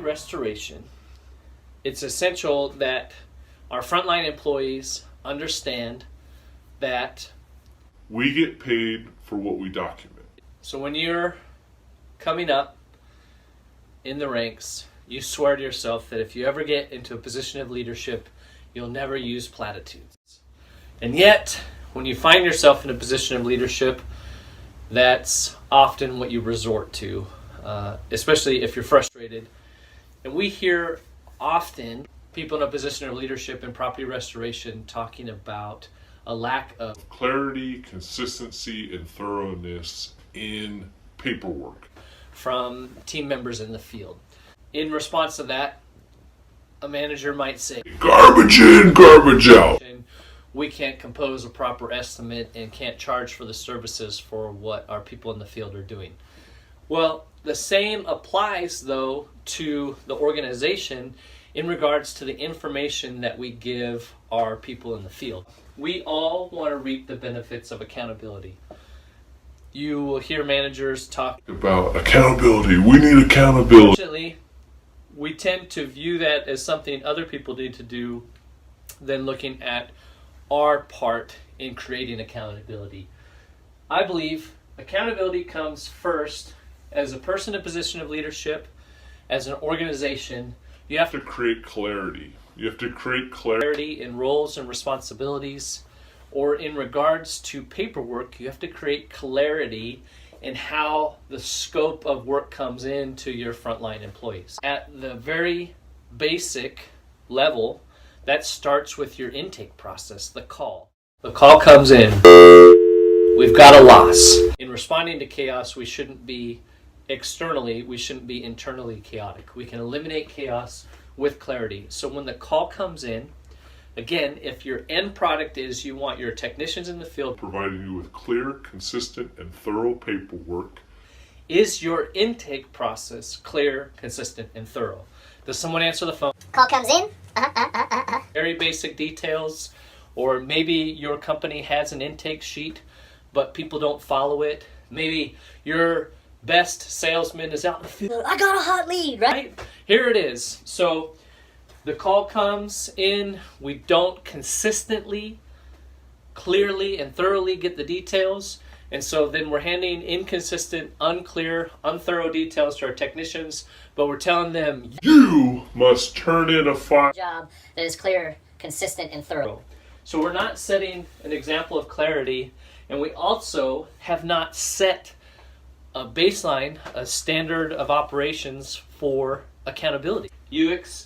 restoration, it's essential that our frontline employees understand that we get paid for what we document. So when you're coming up in the ranks, you swear to yourself that if you ever get into a position of leadership, you'll never use platitudes. And yet, when you find yourself in a position of leadership, that's often what you resort to, especially if you're frustrated. And we hear often people in a position of leadership in property restoration talking about a lack of clarity, consistency, and thoroughness in paperwork from team members in the field. In response to that, a manager might say, garbage in, garbage out. We can't compose a proper estimate and can't charge for the services for what our people in the field are doing. Well, the same applies, though, to the organization in regards to the information that we give our people in the field. We all want to reap the benefits of accountability. You will hear managers talk about accountability. We need accountability. Unfortunately, we tend to view that as something other people need to do than looking at our part in creating accountability. I believe accountability comes first as a person in a position of leadership, as an organization. You have to create clarity. You have to create clarity in roles and responsibilities, or in regards to paperwork, you have to create clarity in how the scope of work comes into your frontline employees. At the very basic level, that starts with your intake process, the call. The call comes in. We've got a loss. In responding to chaos, we shouldn't be externally, we shouldn't be internally chaotic. We can eliminate chaos with clarity. So when the call comes in, again, if your end product is you want your technicians in the field providing you with clear, consistent, and thorough paperwork, is your intake process clear, consistent, and thorough? Does someone answer the phone? Call comes in. Very basic details, or maybe your company has an intake sheet, but people don't follow it. Maybe your best salesman is out in the field. I got a hot lead, right? Here it is. So the call comes in. We don't consistently, clearly, and thoroughly get the details. And so then we're handing inconsistent, unclear, unthorough details to our technicians, but we're telling them, you must turn in a file job that is clear, consistent, and thorough. So we're not setting an example of clarity, and we also have not set a baseline, a standard of operations for accountability.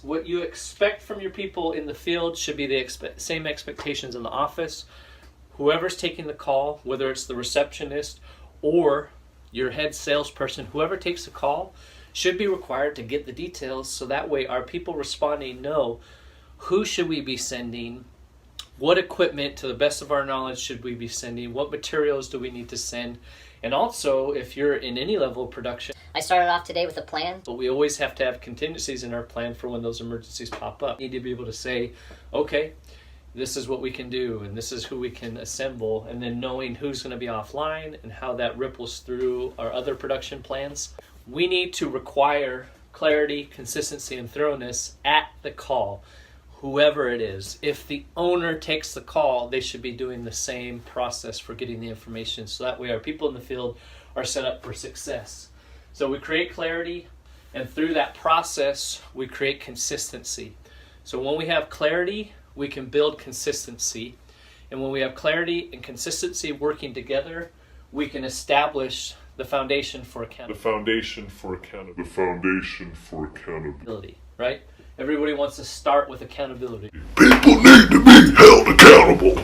What you expect from your people in the field should be the same expectations in the office. Whoever's taking the call, whether it's the receptionist or your head salesperson, whoever takes the call should be required to get the details, so that way our people responding know who should we be sending, what equipment to the best of our knowledge should we be sending, what materials do we need to send. And also, if you're in any level of production, I started off today with a plan, but we always have to have contingencies in our plan for when those emergencies pop up. We need to be able to say, okay, this is what we can do, and this is who we can assemble, and then knowing who's going to be offline and how that ripples through our other production plans. We need to require clarity, consistency, and thoroughness at the call, whoever it is. If the owner takes the call, they should be doing the same process for getting the information, so that way our people in the field are set up for success. So we create clarity, and through that process, we create consistency. So when we have clarity, we can build consistency. And when we have clarity and consistency working together, we can establish the foundation for accountability. Right? Everybody wants to start with accountability. People need to be held accountable.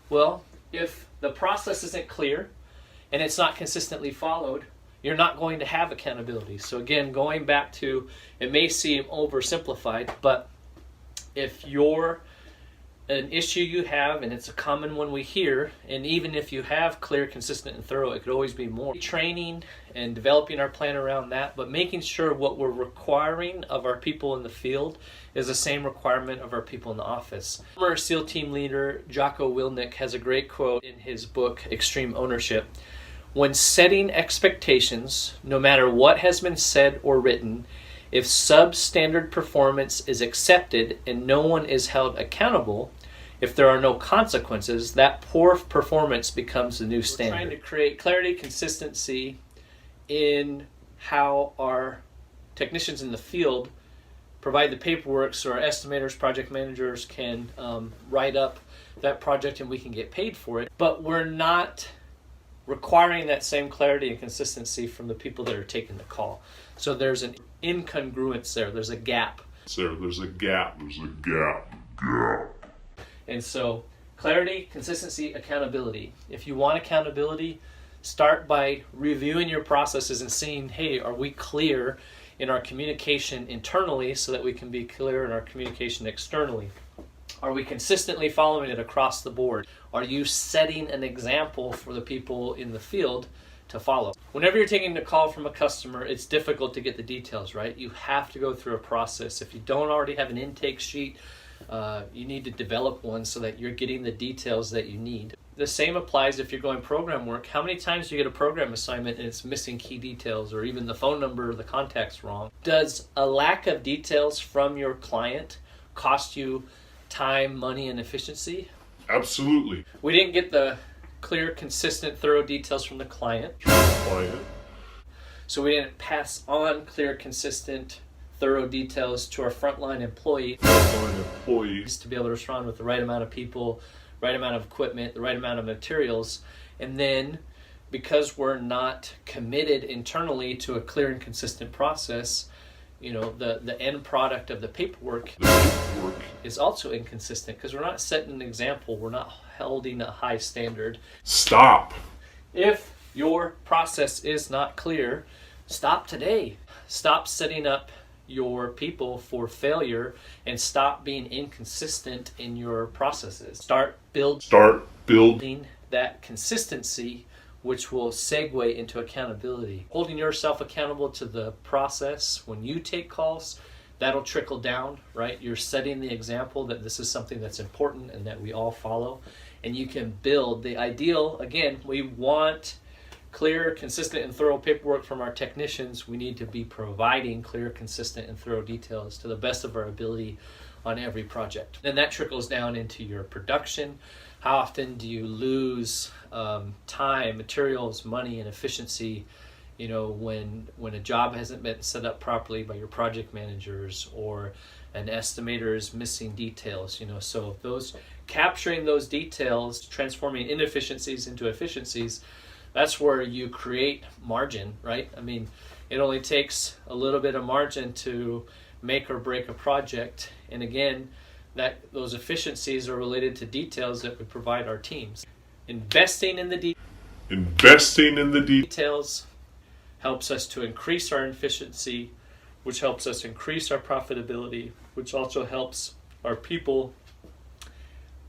Well, if the process isn't clear and it's not consistently followed, you're not going to have accountability. So again, going back to, it may seem oversimplified, but if you're an issue you have, and it's a common one we hear, and even if you have clear, consistent, and thorough, it could always be more. Training and developing our plan around that, but making sure what we're requiring of our people in the field is the same requirement of our people in the office. Former SEAL team leader Jocko Willink has a great quote in his book, Extreme Ownership. When setting expectations, no matter what has been said or written, If substandard performance is accepted and no one is held accountable, if there are no consequences, that poor performance becomes the new standard. We're trying to create clarity, consistency in how our technicians in the field provide the paperwork so our estimators, project managers can write up that project and we can get paid for it. But we're not requiring that same clarity and consistency from the people that are taking the call. So there's an incongruence there. There's a gap. There's a gap. And so clarity, consistency, accountability. If you want accountability, start by reviewing your processes and seeing, hey, are we clear in our communication internally so that we can be clear in our communication externally? Are we consistently following it across the board? Are you setting an example for the people in the field to follow? Whenever you're taking a call from a customer, it's difficult to get the details, right? You have to go through a process. If you don't already have an intake sheet, you need to develop one so that you're getting the details that you need. The same applies if you're going program work. How many times do you get a program assignment and it's missing key details or even the phone number or the contact's wrong? Does a lack of details from your client cost you time, money, and efficiency? Absolutely. We didn't get the clear, consistent, thorough details from the client. So we didn't pass on clear, consistent, thorough details to our frontline employees to be able to respond with the right amount of people, right amount of equipment, the right amount of materials. And then because we're not committed internally to a clear and consistent process, the end product of the paperwork is also inconsistent because we're not setting an example. We're not holding a high standard. Stop. If your process is not clear, stop today. Stop setting up your people for failure and stop being inconsistent in your processes. Start building that consistency, which will segue into accountability. Holding yourself accountable to the process when you take calls, that'll trickle down, right? You're setting the example that this is something that's important and that we all follow. And you can build the ideal. Again, we want clear, consistent, and thorough paperwork from our technicians. We need to be providing clear, consistent, and thorough details to the best of our ability on every project. Then that trickles down into your production. How often do you lose time, materials, money, and efficiency, when a job hasn't been set up properly by your project managers or an estimator is missing details, so capturing those details, transforming inefficiencies into efficiencies, that's where you create margin, right? I mean, it only takes a little bit of margin to make or break a project. And again, those efficiencies are related to details that we provide our teams. Investing in the details helps us to increase our efficiency, which helps us increase our profitability, which also helps our people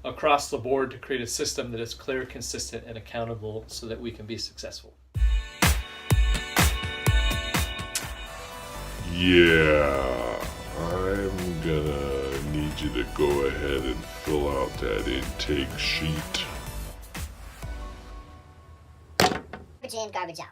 across the board to create a system that is clear, consistent, and accountable so that we can be successful. Yeah, I'm gonna need you to go ahead and fill out that intake sheet. Garbage in, garbage out.